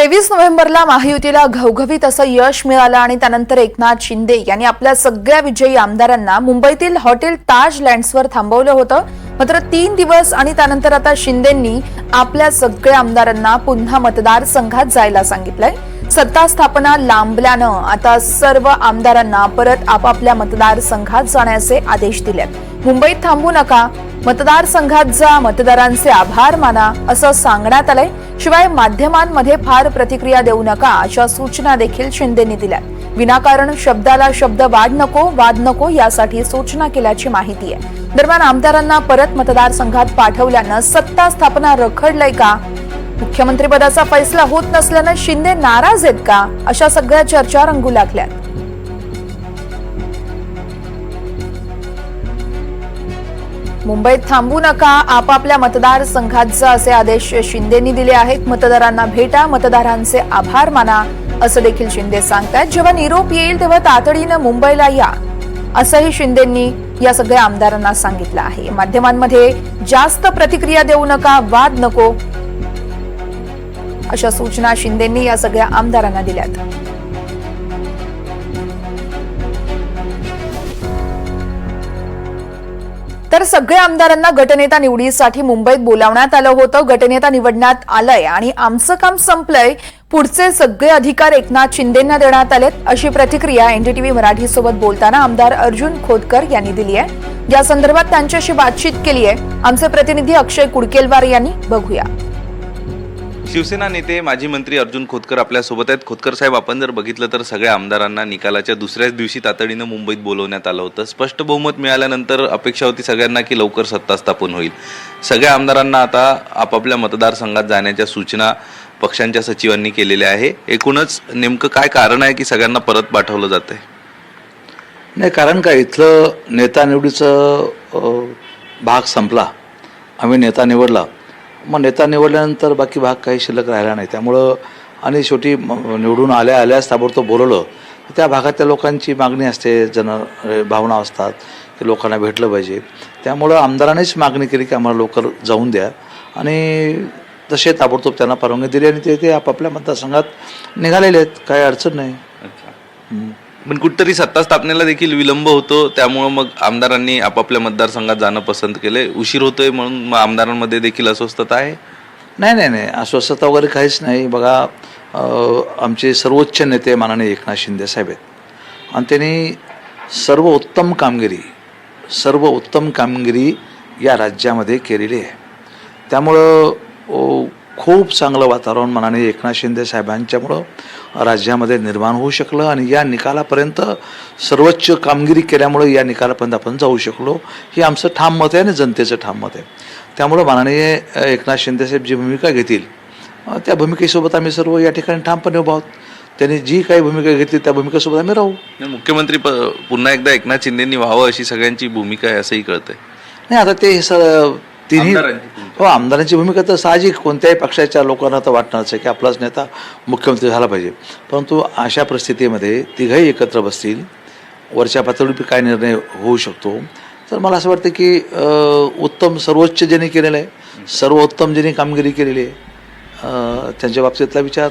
23 नोव्हेंबरला महायुतीला घवघवीत असं यश मिळालं आणि त्यानंतर एकनाथ शिंदे यांनी आपल्या सगळ्या विजयी आमदारांना मुंबईतील हॉटेल ताज लँड्सवर थांबवलं होतं. मात्र 3 दिवस आणि त्यानंतर आता शिंदेंनी आपल्या सगळ्या आमदारांना पुन्हा मतदारसंघात जायला सांगितलंय. सत्ता स्थापना लांबल्यानं आता सर्व आमदारांना परत आपापल्या मतदारसंघात जाण्याचे आदेश दिलेत. मुंबईत थांबू नका, मतदारसंघात जा, मतदारांचे आभार माना असं सांगण्यात आलंय. शिवाय माध्यमांमध्ये फार प्रतिक्रिया देऊ नका अशा सूचना देखील शिंदेंनी दिल्या. विनाकारण शब्दाला शब्द वाद नको यासाठी सूचना केल्याची माहिती आहे. दरम्यान आमदारांना परत मतदारसंघात पाठवल्यानं सत्ता स्थापना रखडलंय का, मुख्यमंत्रीपदाचा फैसला होत नसल्यानं शिंदे नाराज आहेत का, अशा सगळ्या चर्चा रंगू लागल्यात. मुंबईत थांबू नका, आपापल्या मतदारसंघात जा असे आदेश शिंदेंनी दिले आहेत. मतदारांना भेटा, मतदारांचे आभार माना असं देखील शिंदे सांगतायत. जेव्हा निरोप येईल तेव्हा तातडीनं मुंबईला या असंही शिंदेंनी या सगळ्या आमदारांना सांगितलं आहे. माध्यमांमध्ये जास्त प्रतिक्रिया देऊ नका, वाद नको अशा सूचना शिंदेंनी या सगळ्या आमदारांना दिल्यात. तर सगळ्या आमदारांना गटनेता निवडीसाठी मुंबईत बोलावण्यात आलं होतं. गटनेता निवडण्यात आलंय आणि आमचं काम संपलंय, पुढचे सगळे अधिकार एकनाथ शिंदेंना देण्यात आलेत अशी प्रतिक्रिया एनडीटीव्ही मराठी सोबत बोलताना आमदार अर्जुन खोतकर यांनी दिली आहे. या संदर्भात त्यांच्याशी बातचीत केली आहे आमचे प्रतिनिधी अक्षय कुडकेलवार यांनी. बघूया. शिवसेना नेते माजी मंत्री अर्जुन खोतकर आपल्यासोबत आहेत. खोतकर साहेब, आपण जर बघितलं तर सगळ्या आमदारांना निकालाच्या दुसऱ्याच दिवशी तातडीनं मुंबईत बोलवण्यात आलं होतं. स्पष्ट बहुमत मिळाल्यानंतर अपेक्षा होती सगळ्यांना की लवकर सत्ता स्थापन होईल. सगळ्या आमदारांना आता आपापल्या मतदारसंघात जाण्याच्या सूचना पक्षांच्या सचिवांनी केलेल्या आहे. एकूणच नेमकं काय कारण आहे की सगळ्यांना परत पाठवलं जातंय? नाही, कारण काय, इथलं नेता निवडीचं भाग संपला. आम्ही नेता निवडला, मग नेता निवडल्यानंतर बाकी भाग काही शिल्लक राहिला नाही. त्यामुळं आणि शेवटी निवडून आल्यास ताबडतोब बोलवलं. त्या भागातल्या लोकांची मागणी असते, भावना असतात की लोकांना भेटलं पाहिजे. त्यामुळं आमदारांनीच मागणी केली की आम्हाला लवकर जाऊन द्या आणि तसे ताबडतोब त्यांना परवानगी दिली आणि ते आपापल्या मतदारसंघात निघालेले आहेत. काही अडचण नाही. पण कुठतरी सत्ता स्थापनेला देखील विलंब होतो, त्यामुळं मग आमदारांनी आपापल्या मतदारसंघात जाणं पसंत केलंय. उशीर होतोय म्हणून मग आमदारांमध्ये देखील अस्वस्थता आहे? नाही, अस्वस्थता वगैरे काहीच नाही. बघा, आमचे सर्वोच्च नेते माननीय एकनाथ शिंदे साहेब आहेत आणि त्यांनी सर्व उत्तम कामगिरी या राज्यामध्ये केलेली आहे. त्यामुळं खूप चांगलं वातावरण माननीय एकनाथ शिंदे साहेबांच्यामुळं राज्यामध्ये निर्माण होऊ शकलं आणि या निकालापर्यंत सर्वोच्च कामगिरी केल्यामुळं या निकालापर्यंत आपण जाऊ शकलो. हे आमचं ठाम मत आहे आणि जनतेचं ठाम मत आहे. त्यामुळं माननीय एकनाथ शिंदे साहेब जी भूमिका घेतील त्या भूमिकेसोबत आम्ही सर्व या ठिकाणी ठामपणे उभा आहोत. त्यांनी जी काही भूमिका घेतली त्या भूमिकेसोबत आम्ही राहू. मुख्यमंत्री पुन्हा एकदा एकनाथ शिंदेंनी व्हावं अशी सगळ्यांची भूमिका आहे असंही कळतंय. नाही, आता ते तिन्ही आमदारांची भूमिका तर साहजिक कोणत्याही पक्षाच्या लोकांना तर वाटणारच आहे की आपलाच नेता मुख्यमंत्री झाला पाहिजे. परंतु अशा परिस्थितीमध्ये तिघही एकत्र बसतील, वरच्या पातळीवर काय निर्णय होऊ शकतो. तर मला असं वाटतं की उत्तम सर्वोच्च ज्यांनी केलेलं आहे, सर्वोत्तम ज्यांनी कामगिरी केलेली आहे त्यांच्या बाबतीतला विचार